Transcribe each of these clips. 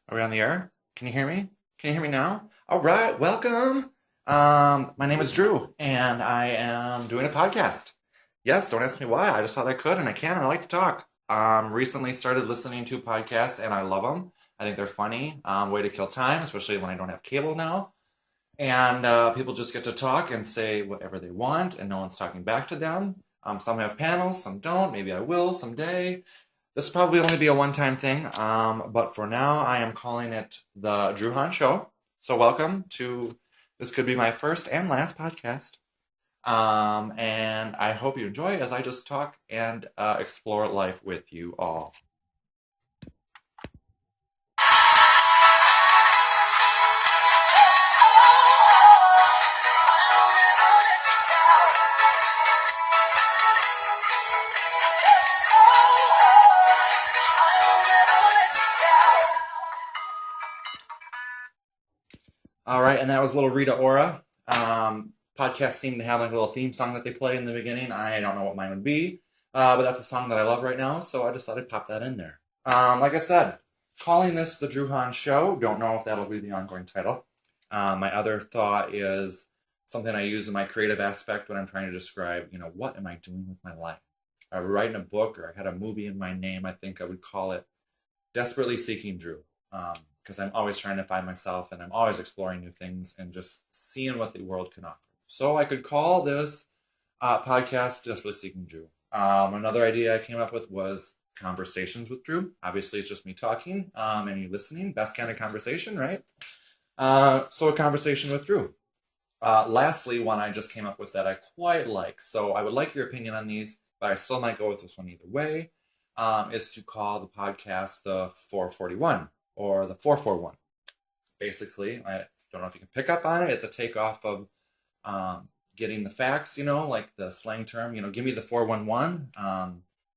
Are we on the air? Can you hear me? Can you hear me now? All right, welcome. My name is Drew, and I am doing a podcast. Yes, don't ask me why. I just thought I could, and I can, and I like to talk. Recently started listening to podcasts, and I love them. I think they're funny. Way to kill time, especially when I don't have cable now. And people just get to talk and say whatever they want, and no one's talking back to them. Some have panels, some don't. Maybe I will someday. This will probably only be a one-time thing, but for now, I am calling it the Drew Hahn Show. So welcome to, this could be my first and last podcast. And I hope you enjoy as I just talk and explore life with you all. All right, and that was a little Rita Ora. Podcasts seem to have like a little theme song that they play in the beginning. I don't know what mine would be, but that's a song that I love right now, so I just thought I'd pop that in there. Like I said, calling this the Drew Hahn Show. Don't know if that'll be the ongoing title. My other thought is something I use in my creative aspect when I'm trying to describe, what am I doing with my life? I writing a book or I had a movie in my name. I think I would call it Desperately Seeking Drew. Because I'm always trying to find myself and I'm always exploring new things and just seeing what the world can offer. So I could call this podcast Desperately Seeking Drew. Another idea I came up with was conversations with Drew. Obviously, it's just me talking and you listening. Best kind of conversation, right? So a conversation with Drew. Lastly, one I just came up with that I quite like. So I would like your opinion on these, but I still might go with this one either way. Is to call the podcast the 441 or the 441. Basically, I don't know if you can pick up on it. It's a takeoff of getting the facts, like the slang term, give me the 411.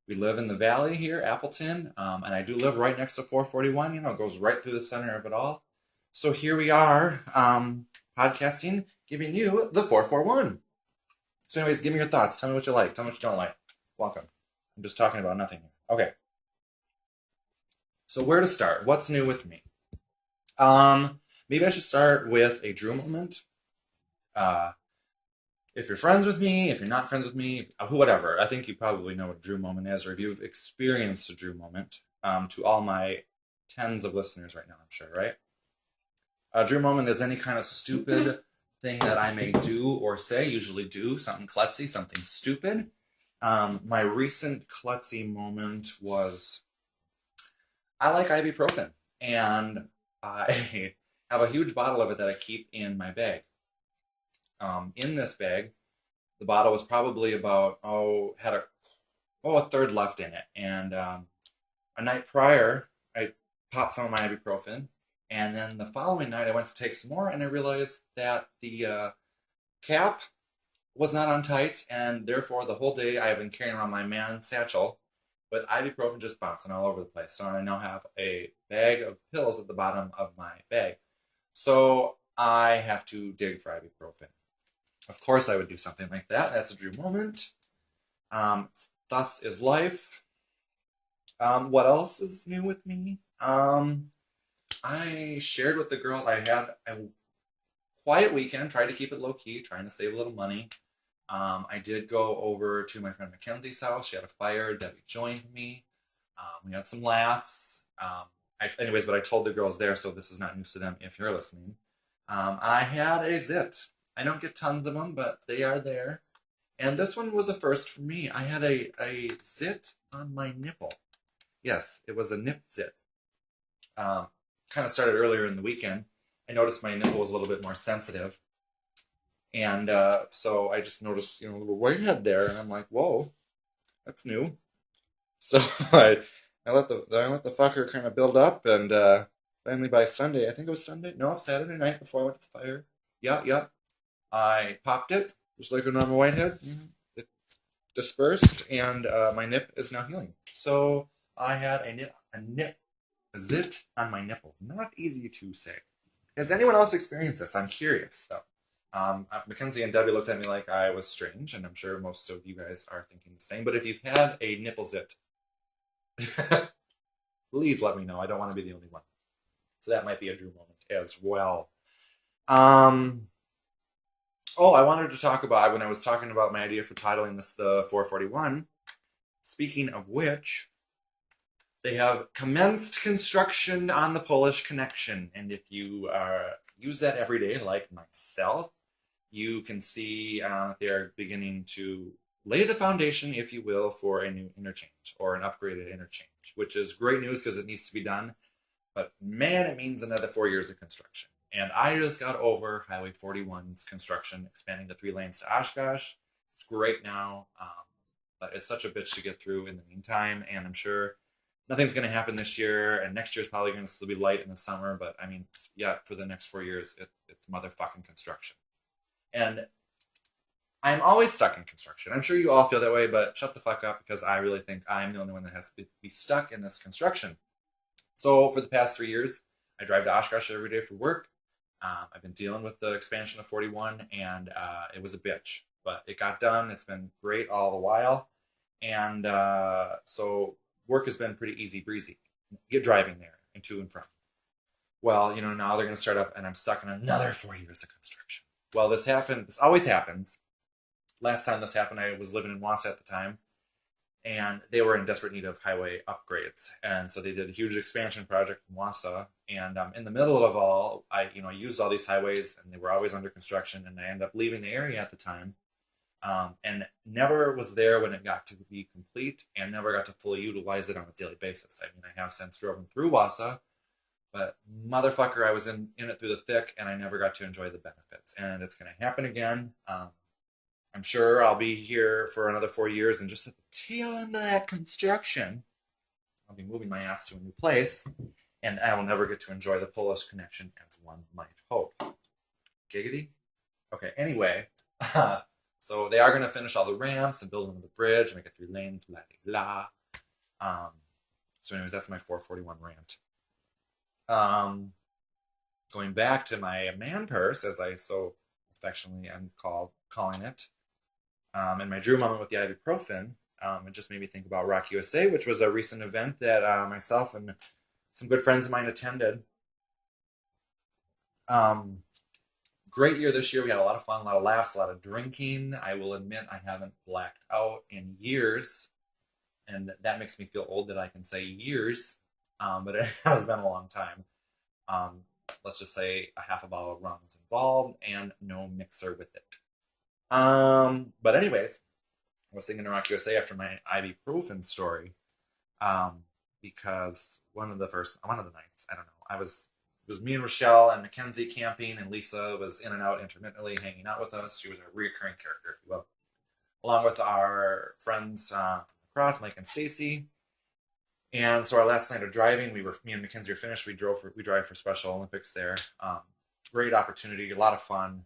We live in the valley here, Appleton, and I do live right next to 441, it goes right through the center of it all. So here we are, podcasting, giving you the 441. So anyways, give me your thoughts. Tell me what you like. Tell me what you don't like. Welcome. I'm just talking about nothing here. Okay. So where to start? What's new with me? Maybe I should start with a Drew moment. Uh, if you're friends with me, if you're not friends with me, whatever. I think you probably know what a Drew moment is, or if you've experienced a Drew moment. To all my tens of listeners right now, I'm sure, right? A Drew moment is any kind of stupid thing that I may do or say. Usually do something klutzy, something stupid. My recent klutzy moment was I like ibuprofen, and I have a huge bottle of it that I keep in my bag. In this bag, the bottle was probably about had a third left in it, and a night prior, I popped some of my ibuprofen, and then the following night I went to take some more, and I realized that the cap was not on tight, and therefore the whole day I have been carrying around my man satchel with ibuprofen just bouncing all over the place. So I now have a bag of pills at the bottom of my bag. So I have to dig for ibuprofen. Of course, I would do something like that. That's a Drew moment. Um, Thus is life. What else is new with me? I shared with the girls I had a quiet weekend, tried to keep it low key, trying to save a little money. I did go over to my friend Mackenzie's house. She had a fire. Debbie joined me. We had some laughs. Anyways, but I told the girls there, so this is not news to them if you're listening. I had a zit. I don't get tons of them, but they are there. And this one was a first for me. I had a zit on my nipple. Yes, it was a nip zit. Kind of started earlier in the weekend. I noticed my nipple was a little bit more sensitive. And so I just noticed, a little whitehead there, and I'm like, whoa, that's new. So I let the fucker kind of build up, and finally by Sunday, I think it was Sunday, no, Saturday night before I went to the fire. Yeah, I popped it just like a normal whitehead. It dispersed, and my nip is now healing. So I had a zit on my nipple. Not easy to say. Has anyone else experienced this? I'm curious though. Mackenzie and Debbie looked at me like I was strange, and I'm sure most of you guys are thinking the same. But if you've had a nipple zit, please let me know. I don't want to be the only one. So that might be a Drew moment as well. Um, oh, I wanted to talk about when I was talking about my idea for titling this the 441. Speaking of which, they have commenced construction on the Polish connection, and if you use that every day, like myself, you can see they're beginning to lay the foundation, if you will, for a new interchange or an upgraded interchange, which is great news because it needs to be done. But man, it means another 4 years of construction. And I just got over Highway 41's construction, expanding to 3 lanes to Oshkosh. It's great now, but it's such a bitch to get through in the meantime. And I'm sure nothing's going to happen this year, and next year's probably going to still be light in the summer. But I mean, yeah, for the next 4 years, it's motherfucking construction. And I'm always stuck in construction. I'm sure you all feel that way, but shut the fuck up because I really think I'm the only one that has to be stuck in this construction. So for the past 3 years, I drive to Oshkosh every day for work. I've been dealing with the expansion of 41, and it was a bitch, but it got done. It's been great all the while, and so work has been pretty easy breezy. Get driving there and to and from. Well, now they're going to start up, and I'm stuck in another 4 years of construction. Well, this happened. This always happens. Last time this happened, I was living in Wausau at the time, and they were in desperate need of highway upgrades, and so they did a huge expansion project in Wausau. And in the middle of all, I used all these highways, and they were always under construction, and I ended up leaving the area at the time, and never was there when it got to be complete, and never got to fully utilize it on a daily basis. I mean, I have since driven through Wausau, but motherfucker, I was in it through the thick, and I never got to enjoy the benefits, and it's going to happen again. I'm sure I'll be here for another 4 years, and just at the tail end of that construction, I'll be moving my ass to a new place, and I will never get to enjoy the Polish connection as one might hope. Giggity? Okay, anyway, so they are going to finish all the ramps and build another bridge, make it 3 lanes, blah, blah, blah. So anyways, that's my 441 rant. Going back to my man purse, as I so affectionately am calling it, and my Drew moment with the ibuprofen, it just made me think about Rock USA, which was a recent event that myself and some good friends of mine attended. Um, Great year this year. We had a lot of fun, a lot of laughs, a lot of drinking. I will admit I haven't blacked out in years, and that makes me feel old that I can say years, but it has been a long time. Um, let's just say a half a bottle of rum was involved and no mixer with it. But anyways, I was thinking of Rock USA after my ibuprofen story, um, because one of the nights, I don't know, it was me and Rochelle and Mackenzie camping, and Lisa was in and out intermittently hanging out with us. She was a reoccurring character, if you will, along with our friends from across, Mike and Stacy. And so our last night of driving, me and Mackenzie were finished. We drive for Special Olympics there. Great opportunity, a lot of fun.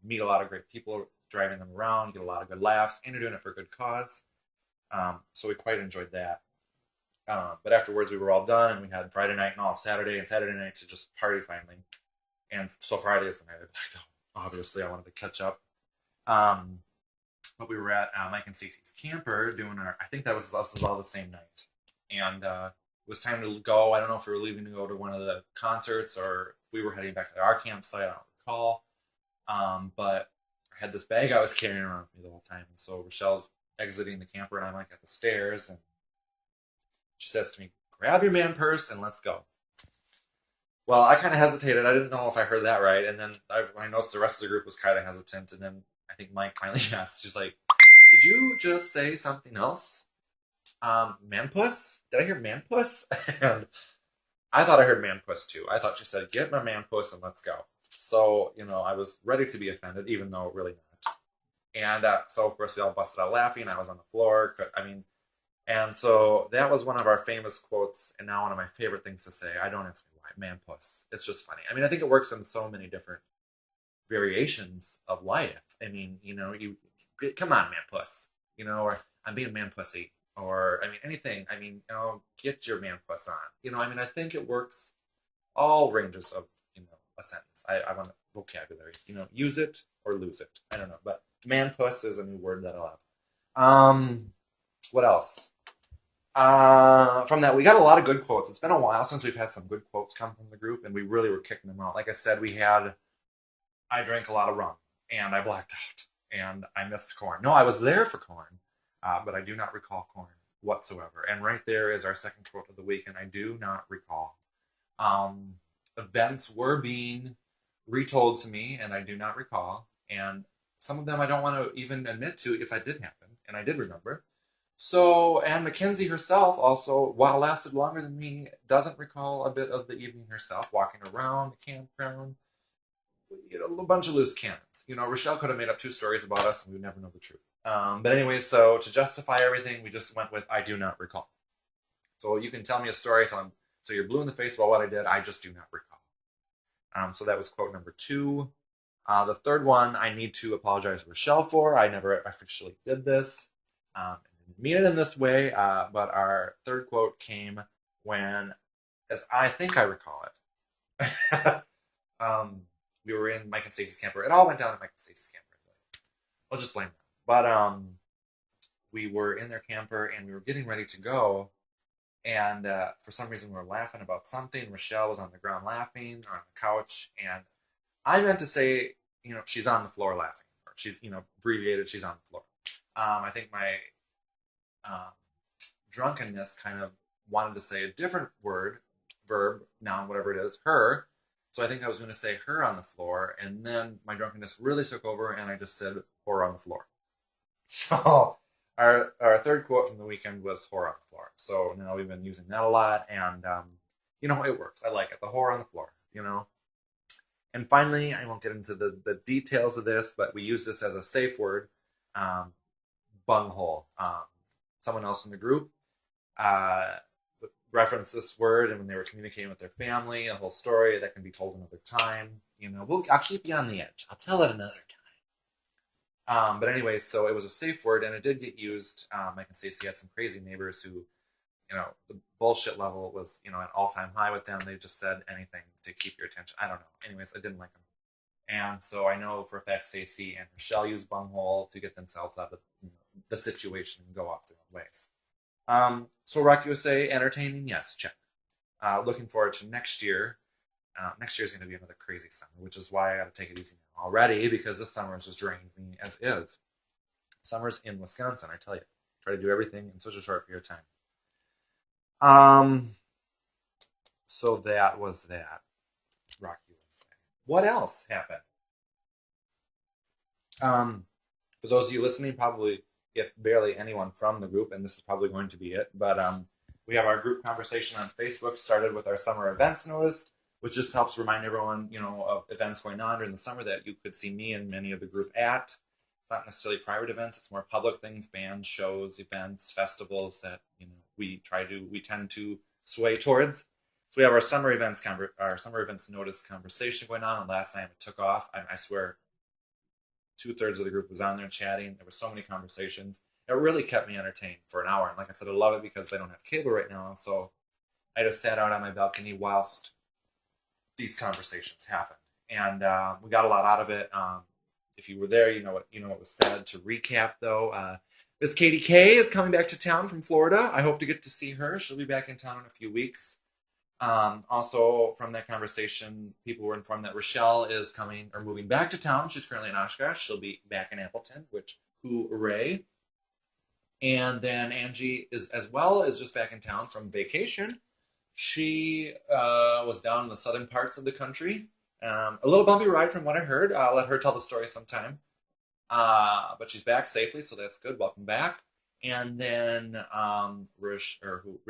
Meet a lot of great people driving them around, get a lot of good laughs, and you're doing it for a good cause. So we quite enjoyed that. But afterwards, we were all done, and we had Friday night and off Saturday, and Saturday night to just party finally. And so Friday is the night I blacked out. Obviously, I wanted to catch up. Um, but we were at Mike and Stacey's camper doing I think that was us all the same night. And it was time to go. I don't know if we were leaving to go to one of the concerts or if we were heading back to our campsite. I don't recall. But I had this bag I was carrying around with me the whole time. And so Rochelle's exiting the camper, and I'm like at the stairs, and she says to me, "Grab your man purse and let's go." Well, I kind of hesitated. I didn't know if I heard that right. And then when I noticed the rest of the group was kind of hesitant, and then I think Mike finally asked, she's like, "Did you just say something else? Man puss? Did I hear man puss?" And I thought I heard man puss too. I thought she said, "Get my man puss and let's go." So, I was ready to be offended, even though really not. And so, of course, we all busted out laughing. I was on the floor. And so that was one of our famous quotes, and now one of my favorite things to say. I don't ask me why. Man puss. It's just funny. I mean, I think it works in so many different variations of life. I mean, come on, man puss. Or I'm being man pussy. Or, I mean, anything. I mean, get your man puss on. I mean, I think it works all ranges of, a sentence. I want vocabulary. Use it or lose it. I don't know. But man puss is a new word that I'll have. What else? From that, we got a lot of good quotes. It's been a while since we've had some good quotes come from the group, and we really were kicking them out. Like I said, I drank a lot of rum, and I blacked out, and I missed corn. No, I was there for corn, but I do not recall corn whatsoever. And right there is our second quote of the week, and I do not recall. Um, Events were being retold to me, and I do not recall. And some of them I don't want to even admit to if I did happen, and I did remember. So, and Mackenzie herself also, while lasted longer than me, doesn't recall a bit of the evening herself, walking around the campground. A bunch of loose cannons. Rochelle could have made up two stories about us, and we would never know the truth. But anyway, so to justify everything, we just went with I do not recall. So you can tell me a story, so you're blue in the face about what I did. I just do not recall. So that was quote number 2. The third one, I need to apologize to Rochelle for. I never officially did this. I didn't mean it in this way, but our third quote came when, as I think I recall it, we were in Mike and Stacey's camper. It all went down at Mike and Stacey's camper. I'll just blame them. But we were in their camper and we were getting ready to go. And for some reason, we were laughing about something. Rochelle was on the ground laughing or on the couch. And I meant to say, she's on the floor laughing. Or she's, abbreviated, she's on the floor. I think my drunkenness kind of wanted to say a different word, verb, noun, whatever it is, her. So I think I was going to say her on the floor. And then my drunkenness really took over and I just said whore on the floor. So our third quote from the weekend was whore on the floor. So now we've been using that a lot, and it works. I like it. The whore on the floor. And finally, I won't get into the details of this, but we use this as a safe word, bunghole. Someone else in the group referenced this word, and when they were communicating with their family, a whole story that can be told another time. I'll keep you on the edge. I'll tell it another time. But anyway, so it was a safe word, and it did get used. Mike and Stacey had some crazy neighbors who, the bullshit level was, an all-time high with them. They just said anything to keep your attention. I don't know. Anyways, I didn't like them. And so I know for a fact Stacey and Rochelle used bunghole to get themselves out of the situation and go off their own ways. So Rock USA, entertaining, yes, check. Looking forward to next year. Next year is going to be another crazy summer, which is why I got to take it easy now already, because this summer has just drained me as is. Summer's in Wisconsin, I tell you. Try to do everything in such a short period of time. So that was that. Rock USA. What else happened? For those of you listening, probably if barely anyone from the group, and this is probably going to be it, but we have our group conversation on Facebook, started with our summer events notice, which just helps remind everyone, of events going on during the summer that you could see me and many of the group at. It's not necessarily private events, it's more public things, bands, shows, events, festivals that, we tend to sway towards. So we have our summer events notice conversation going on, and last time it took off. I swear 2/3 of the group was on there chatting. There were so many conversations. It really kept me entertained for an hour. And like I said, I love it because I don't have cable right now. So I just sat out on my balcony whilst these conversations happened. And we got a lot out of it. If you were there, you know what was said. To recap, though, Miss Katie K is coming back to town from Florida. I hope to get to see her. She'll be back in town in a few weeks. Also, from that conversation, people were informed that Rochelle is coming or moving back to town. She's currently in Oshkosh. She'll be back in Appleton, which hooray. And then Angie is just back in town from vacation. She was down in the southern parts of the country. A little bumpy ride from what I heard. I'll let her tell the story sometime. But she's back safely, so that's good. Welcome back. And then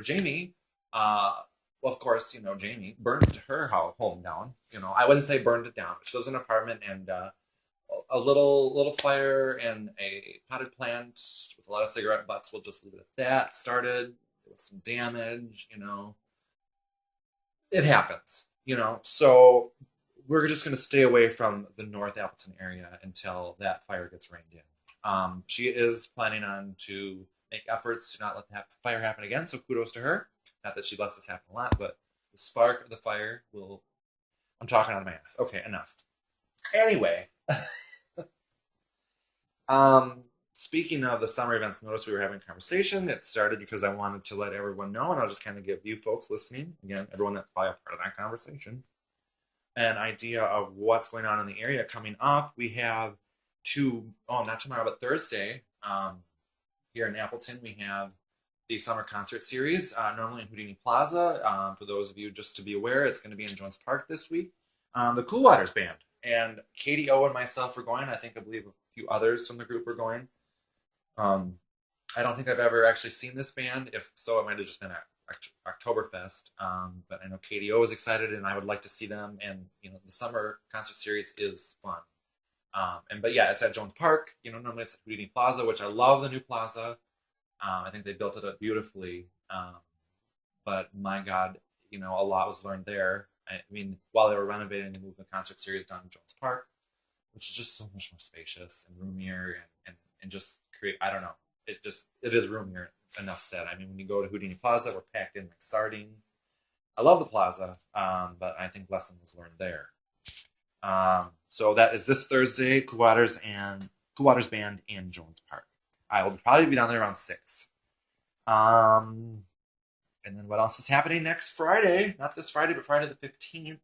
Jamie, well, of course, Jamie burned her home down. I wouldn't say burned it down. She lives in an apartment, and a little fire and a potted plant with a lot of cigarette butts. We'll just leave it at that. Started. There was some damage. It happens. So we're just going to stay away from the North Appleton area until that fire gets reined in. She is planning on to make efforts to not let the fire happen again, so kudos to her. Not that she lets this happen a lot, but the spark of the fire will... I'm talking out of my ass. Okay, enough. Anyway. speaking of the summer events, notice we were having a conversation. It started because I wanted to let everyone know, and I'll just kind of give you folks listening, again, everyone that's probably a part of that conversation, an idea of what's going on in the area coming up. We have not tomorrow, but Thursday, here in Appleton, we have the summer concert series, normally in Houdini Plaza. For those of you just to be aware, it's going to be in Jones Park this week. The Cool Waters Band. And Katie O and myself are going. I believe a few others from the group are going. Um, I don't think I've ever actually seen this band. If so, it might have just been at Oktoberfest. But I know KDO is excited, and I would like to see them. And the summer concert series is fun. But yeah, it's at Jones Park. Normally it's at Houdini Plaza, which I love the new plaza. I think they built it up beautifully. But my God, a lot was learned there. I mean, while they were renovating, they moved the concert series down to Jones Park, which is just so much more spacious and roomier and just create, I don't know. It is roomier, enough said. I mean, when you go to Houdini Plaza, we're packed in like sardines. I love the plaza, but I think lesson was learned there. So that is this Thursday, Cool Waters Band in Jones Park. I will probably be down there around 6. And then what else is happening next Friday? Not this Friday, but Friday the 15th.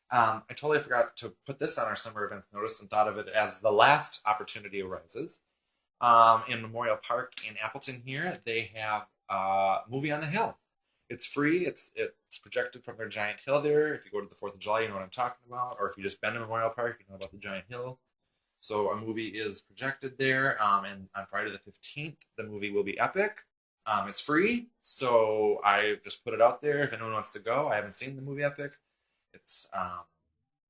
I totally forgot to put this on our summer events notice and thought of it as the last opportunity arises. In Memorial Park in Appleton here, they have a movie on the hill. It's free. It's projected from their giant hill there. If you go to the 4th of July, you know what I'm talking about. Or if you just been to Memorial Park, you know about the giant hill. So a movie is projected there. And on Friday the 15th, the movie will be epic. It's free. So I just put it out there. If anyone wants to go, I haven't seen the movie Epic. It's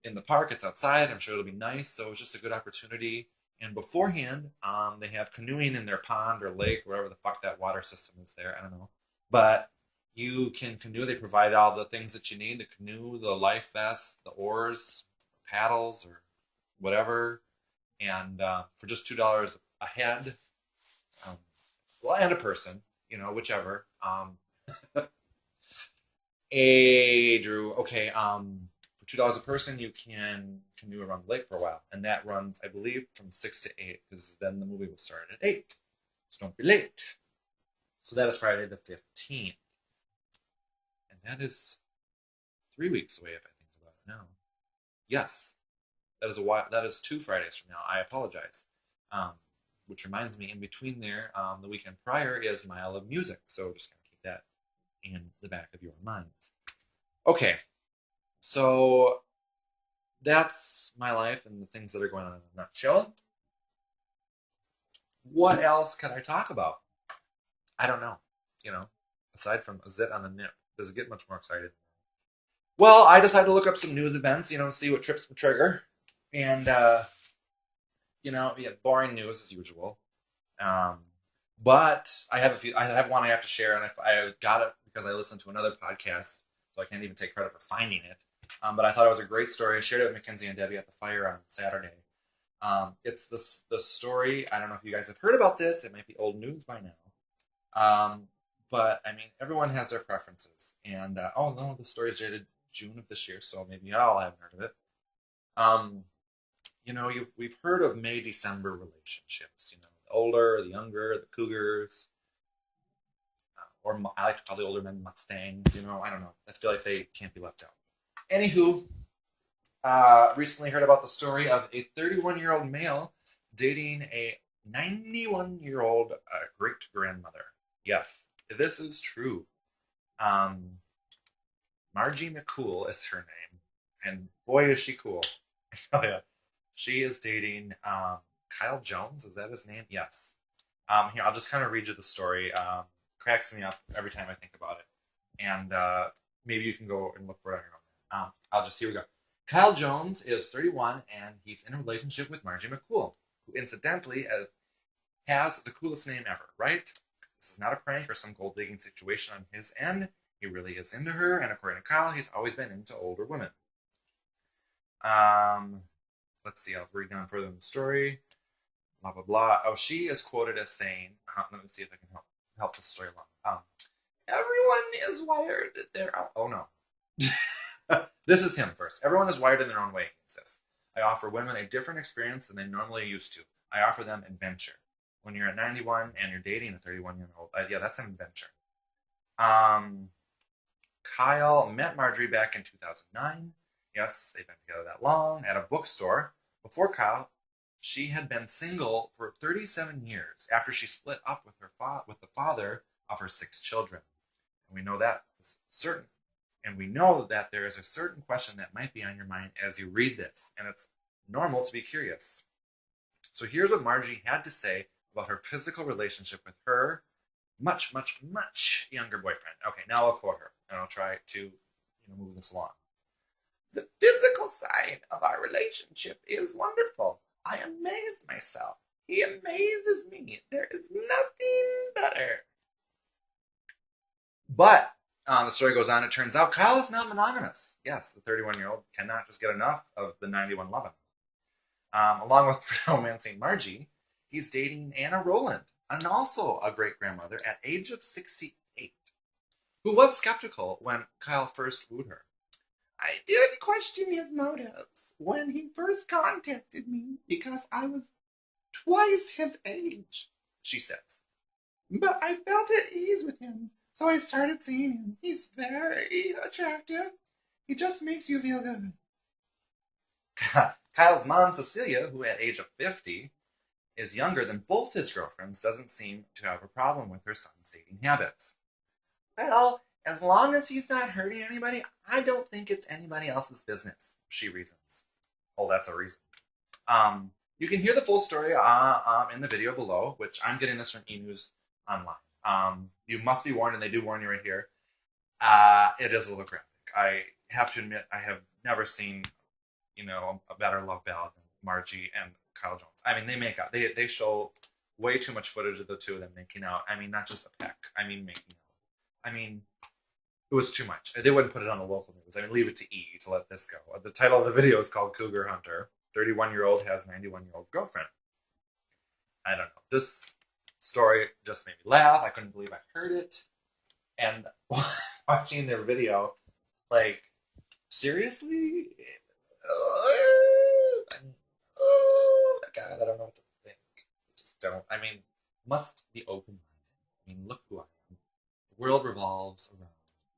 in the park. It's outside. I'm sure it'll be nice. So it's just a good opportunity. And beforehand, they have canoeing in their pond or lake, wherever the fuck that water system is there. I don't know. But you can canoe. They provide all the things that you need: the canoe, the life vest, the oars, paddles, or whatever. And for just $2 a head, and a person, whichever. Drew. Okay. For $2 a person, you can canoe around the lake for a while, and that runs, I believe, from 6 to 8, because then the movie will start at 8. So don't be late. So that is Friday the 15th, and that is 3 weeks away if I think about it now. Yes, that is a while. That is 2 Fridays from now. I apologize. Which reminds me, in between there, the weekend prior is Mile of Music, so just kind of keep that in the back of your minds. Okay, so that's my life and the things that are going on in a nutshell. What else can I talk about? I don't know. Aside from a zit on the nip, does it get much more excited? Well, I decided to look up some news events, see what trips the trigger, and boring news as usual. But I have a few. I have one I have to share, and I got it because I listened to another podcast, so I can't even take credit for finding it. But I thought it was a great story. I shared it with Mackenzie and Debbie at the fire on Saturday. It's the story. I don't know if you guys have heard about this. It might be old news by now. But I mean, everyone has their preferences. And oh no, the story is dated June of this year, so maybe y'all haven't heard of it. We've heard of May December relationships. The older, the younger, the cougars, or I like to call the older men Mustangs. I don't know. I feel like they can't be left out. Anywho, recently heard about the story of a 31-year-old male dating a 91-year-old great grandmother. Yes, this is true. Margie McCool is her name, and boy is she cool. Oh yeah, she is dating Kyle Jones. Is that his name? Yes. Here, I'll just kind of read you the story. Cracks me up every time I think about it, and maybe you can go and look for it on your own. Here we go. Kyle Jones is 31, and he's in a relationship with Margie McCool, who incidentally has the coolest name ever, right? This is not a prank or some gold digging situation on his end. He really is into her, and according to Kyle, he's always been into older women. Let's see, I'll read down further in the story. Blah, blah, blah. Oh, she is quoted as saying, let me see if I can help this story along. Everyone is wired oh no. This is him first. Everyone is wired in their own way, he says. I offer women a different experience than they normally used to. I offer them adventure. when you're at 91 and you're dating a 31-year-old. Yeah, that's an adventure. Um, Kyle met Marjorie back in 2009. Yes, they've been together that long at a bookstore. Before Kyle, she had been single for 37 years after she split up with with the father of her 6 children. And we know that is certain. And we know that there is a certain question that might be on your mind as you read this, and it's normal to be curious. So here's what Margie had to say about her physical relationship with her much, much, much younger boyfriend. Okay, now I'll quote her, and I'll try to move this along. The physical side of our relationship is wonderful. I amaze myself. He amazes me. There is nothing better. But the story goes on, it turns out Kyle is not monogamous. Yes, the 31-year-old cannot just get enough of the 91 loving. Along with romancing Margie, he's dating Anna Rowland, and also a great-grandmother at age of 68, who was skeptical when Kyle first wooed her. I did question his motives when he first contacted me because I was twice his age, she says. But I felt at ease with him, so I started seeing him. He's very attractive. He just makes you feel good. Kyle's mom, Cecilia, who at age of 50 is younger than both his girlfriends, doesn't seem to have a problem with her son's dating habits. Well, as long as he's not hurting anybody, I don't think it's anybody else's business, she reasons. Oh, that's a reason. You can hear the full story in the video below, which I'm getting this from eNews Online. You must be warned, and they do warn you right here. It is a little graphic. I have to admit, I have never seen, a better love ballad than Margie and Kyle Jones. I mean, they make out. They show way too much footage of the two of them making out. I mean, not just a peck. I mean, making out. I mean, it was too much. They wouldn't put it on the local news. I mean, leave it to E to let this go. The title of the video is called Cougar Hunter. 31-year-old has 91-year-old girlfriend. I don't know. This story just made me laugh. I couldn't believe I heard it. And watching their video, like, seriously? Oh my God, I don't know what to think. Just don't. I mean, must be open-minded. I mean, look who I am. The world revolves around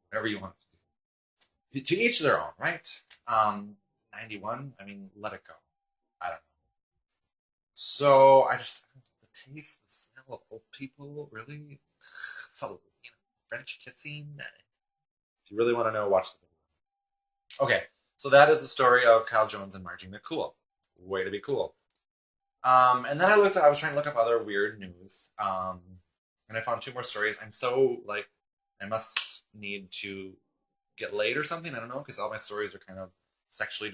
whatever you want it to do. To each their own, right? 91, I mean, let it go. I don't know. So, the taste, the smell of old people, really? So, French kissing? If you really want to know, watch the video. Okay, so that is the story of Kyle Jones and Margie McCool. Way to be cool. And then I was trying to look up other weird news. And I found 2 more stories. I'm so, I must need to get laid or something. I don't know, because all my stories are kind of sexually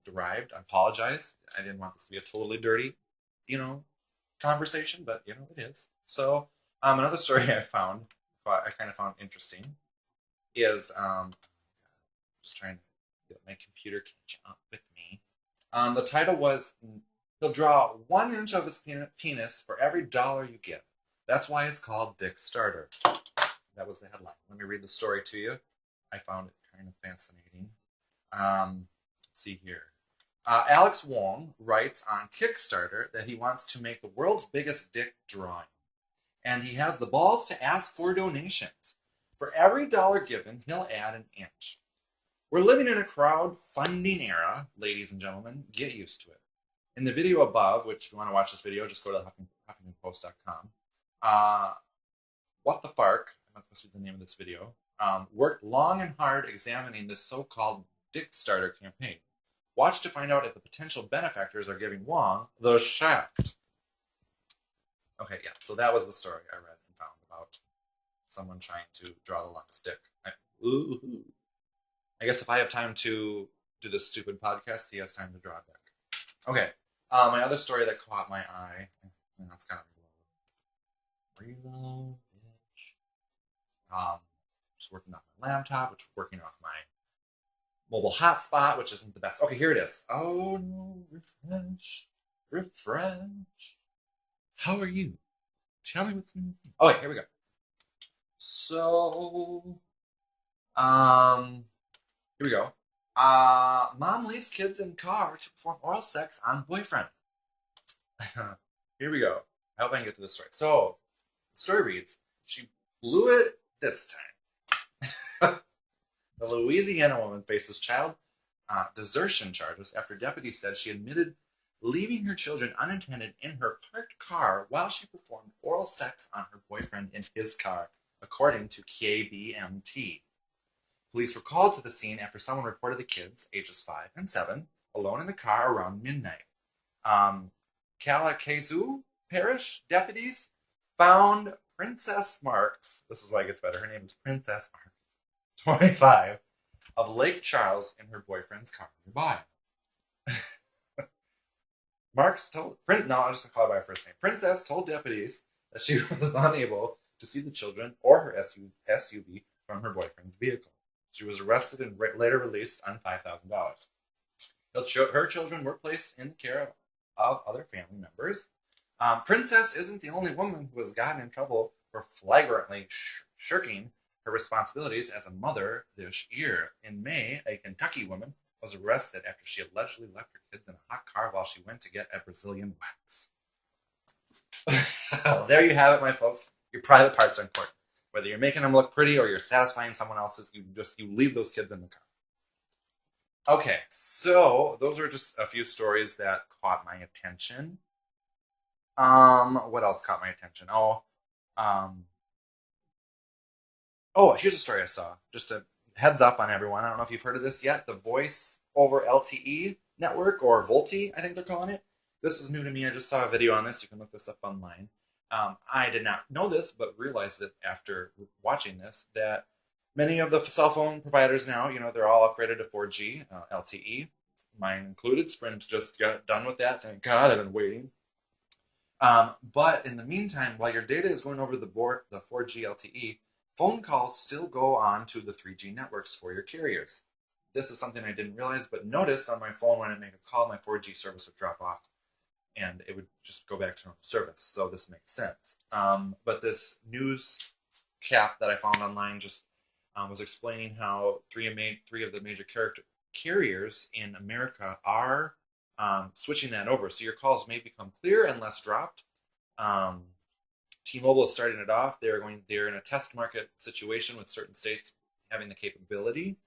derived. I apologize. I didn't want this to be a totally dirty, conversation, but, it is. So, another story I kind of found interesting is, just trying to get my computer catch up with me. The title was, he'll draw 1 inch of his penis for every dollar you give. That's why it's called Dick Starter. That was the headline. Let me read the story to you. I found it kind of fascinating. Let's see here. Alex Wong writes on Kickstarter that he wants to make the world's biggest dick drawing. And he has the balls to ask for donations. For every dollar given, he'll add an inch. We're living in a crowdfunding era, ladies and gentlemen. Get used to it. In the video above, which if you want to watch this video, just go to HuffingtonPost.com. What the Fark, that's supposed to be the name of this video, worked long and hard examining this so-called Dick Starter campaign. Watch to find out if the potential benefactors are giving Wong the shaft. Okay, yeah, so that was the story I read and found about someone trying to draw the longest dick. I guess if I have time to do this stupid podcast, he has time to draw a dick. Okay, my other story that caught my eye, that's kind of reload, bitch. Just working off my laptop, which is working off my mobile hotspot, which isn't the best. Okay, here it is. Oh no, refresh. How are you? Tell me what's new. Oh wait, here we go. So, here we go. Mom leaves kids in car to perform oral sex on boyfriend. Here we go. I hope I can get through the story. So, the story reads, she blew it this time. The Louisiana woman faces child desertion charges after deputies said she admitted leaving her children unattended in her parked car while she performed oral sex on her boyfriend in his car, according to KBMT. Police were called to the scene after someone reported the kids, ages 5 and 7, alone in the car around midnight. Kalakazu Parish deputies found Princess Marks, this is why it gets better, her name is Princess Marks, 25, of Lake Charles in her boyfriend's car nearby. Marks told, no, I'll just call her by her first name. Princess told deputies that she was unable to see the children or her SUV from her boyfriend's vehicle. She was arrested and later released on $5,000. Her children were placed in the care of other family members. Princess isn't the only woman who has gotten in trouble for flagrantly shirking her responsibilities as a mother this year. In May, a Kentucky woman was arrested after she allegedly left her kids in a hot car while she went to get a Brazilian wax. There you have it, my folks. Your private parts are important. Whether you're making them look pretty or you're satisfying someone else's, you leave those kids in the car. Okay, so those are just a few stories that caught my attention. What else caught my attention? Here's a story I saw. Just a heads up on everyone. I don't know if you've heard of this yet. The Voice Over LTE network, or VoLTE, I think they're calling it. This is new to me. I just saw a video on this. You can look this up online. I did not know this, but realized that after watching this, that many of the cell phone providers now, they're all upgraded to 4G LTE. Mine included. Sprint just got done with that. Thank God, I've been waiting. But in the meantime, while your data is going over the 4G LTE, phone calls still go on to the 3G networks for your carriers. This is something I didn't realize, but noticed on my phone when I make a call, my 4G service would drop off and it would just go back to normal service. So this makes sense. But this news cap that I found online just was explaining how three of the major carriers in America are switching that over. So your calls may become clear and less dropped. T-Mobile is starting it off. They're in a test market situation with certain states having the capability,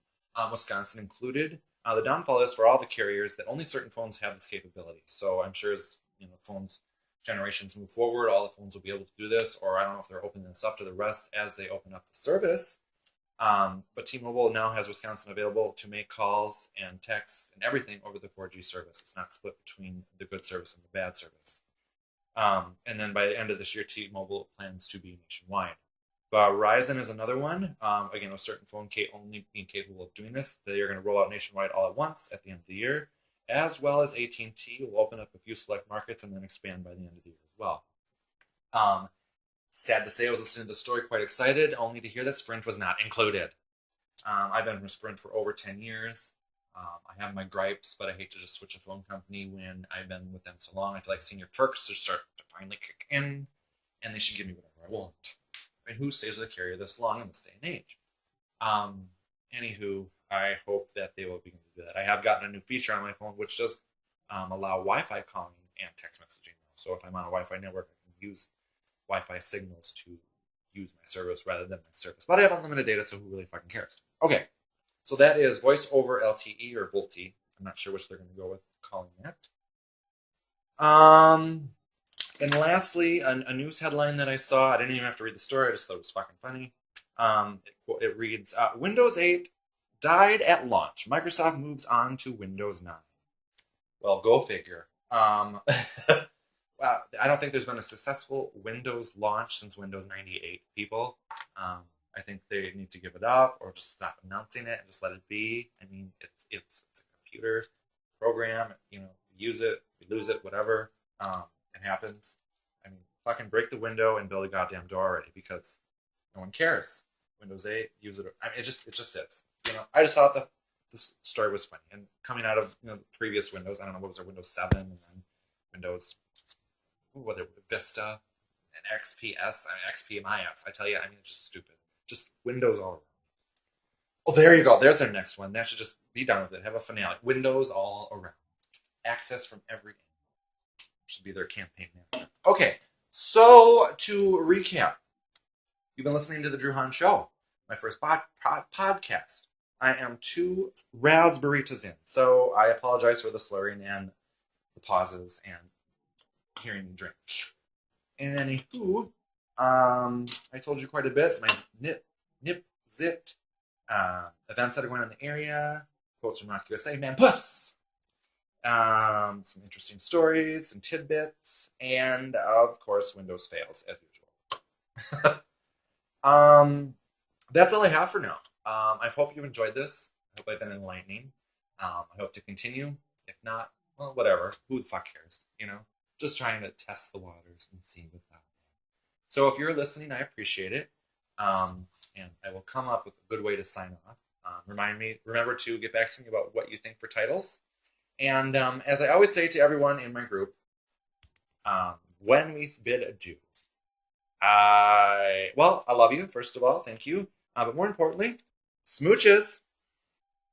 Wisconsin included. The downfall is for all the carriers that only certain phones have this capability. So I'm sure as phones generations move forward, all the phones will be able to do this, or I don't know if they're opening this up to the rest as they open up the service. But T-Mobile now has Wisconsin available to make calls and texts and everything over the 4G service. It's not split between the good service and the bad service. And then by the end of this year, T-Mobile plans to be nationwide. Verizon is another one. Again, with certain phone only being capable of doing this, they are going to roll out nationwide all at once at the end of the year, as well as AT&T will open up a few select markets and then expand by the end of the year as well. Sad to say, I was listening to the story quite excited, only to hear that Sprint was not included. I've been with Sprint for over 10 years. I have my gripes, but I hate to just switch a phone company when I've been with them so long. I feel like senior perks are starting to finally kick in, and they should give me whatever I want. I mean, who stays with a carrier this long in this day and age? Anywho, I hope that they will begin to do that. I have gotten a new feature on my phone, which does allow Wi-Fi calling and text messaging now. So if I'm on a Wi-Fi network, I can use Wi-Fi signals to use my service rather than my service. But I have unlimited data, so who really fucking cares? Okay, so that is Voice Over LTE or VoLTE. I'm not sure which they're going to go with calling that. And lastly, a news headline that I saw, I didn't even have to read the story, I just thought it was fucking funny. It reads, Windows 8 died at launch. Microsoft moves on to Windows 9. Well, go figure. I don't think there's been a successful Windows launch since Windows 98, people. I think they need to give it up or just stop announcing it and just let it be. I mean, it's a computer program, use it, we lose it, whatever. It happens. I mean, fucking break the window and build a goddamn door already, because no one cares. Windows 8, use it. I mean, it just is. I just thought this story was funny. And coming out of the previous Windows, I don't know, what was there, Windows 7 and then Windows, Vista and XPS, XPMIF. I tell you, I mean, it's just stupid. Just Windows all around. Oh, there you go. There's their next one. That should just be done with it. Have a finale. Windows all around. Access from every angle. Should be their campaign now. Okay, So, to recap, you've been listening to The Drew Hahn Show, my first podcast. I am 2 raspberries in, so I apologize for the slurring and the pauses and hearing me drink. Anywho, I told you quite a bit. My zit events that are going on in the area, quotes from Rock USA, man, puss! Some interesting stories and tidbits, and of course, Windows fails as usual. That's all I have for now. I hope you enjoyed this. I hope I've been enlightening. I hope to continue. If not, well, whatever. Who the fuck cares? You know, just trying to test the waters and see what's out there. So if you're listening, I appreciate it. And I will come up with a good way to sign off. Remember to get back to me about what you think for titles. And as I always say to everyone in my group, when we bid adieu, I love you, first of all. Thank you. But more importantly, smooches.